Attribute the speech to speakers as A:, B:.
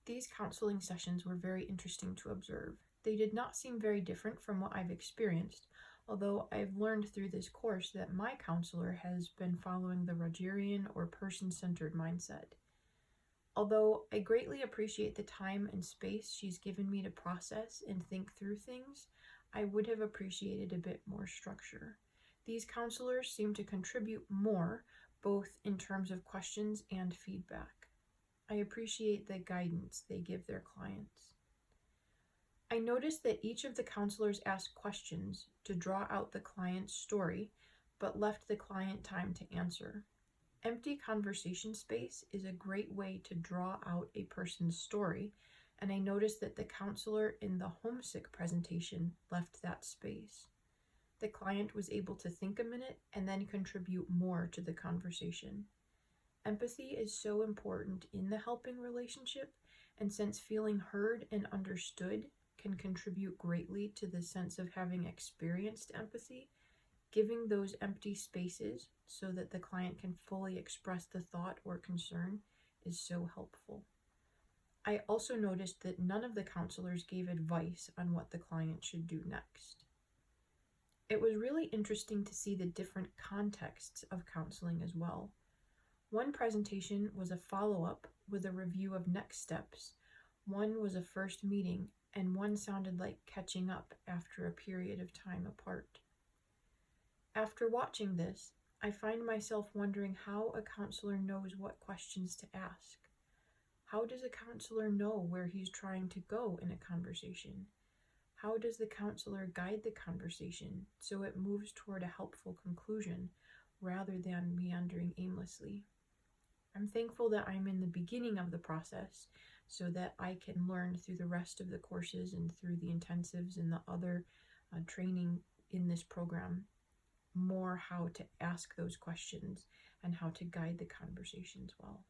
A: These counseling sessions were very interesting to observe. They did not seem very different from what I've experienced, although I've learned through this course that my counselor has been following the Rogerian or person-centered mindset. Although I greatly appreciate the time and space she's given me to process and think through things, I would have appreciated a bit more structure. These counselors seem to contribute more, both in terms of questions and feedback. I appreciate the guidance they give their clients. I noticed that each of the counselors asked questions to draw out the client's story, but left the client time to answer. Empty conversation space is a great way to draw out a person's story, and I noticed that the counselor in the homesick presentation left that space. The client was able to think a minute and then contribute more to the conversation. Empathy is so important in the helping relationship, and since feeling heard and understood can contribute greatly to the sense of having experienced empathy, giving those empty spaces so that the client can fully express the thought or concern is so helpful. I also noticed that none of the counselors gave advice on what the client should do next. It was really interesting to see the different contexts of counseling as well. One presentation was a follow-up with a review of next steps, one was a first meeting, and one sounded like catching up after a period of time apart. After watching this, I find myself wondering how a counselor knows what questions to ask. How does a counselor know where he's trying to go in a conversation? How does the counselor guide the conversation so it moves toward a helpful conclusion rather than meandering aimlessly? I'm thankful that I'm in the beginning of the process so that I can learn through the rest of the courses and through the intensives and the other training in this program more how to ask those questions and how to guide the conversations well.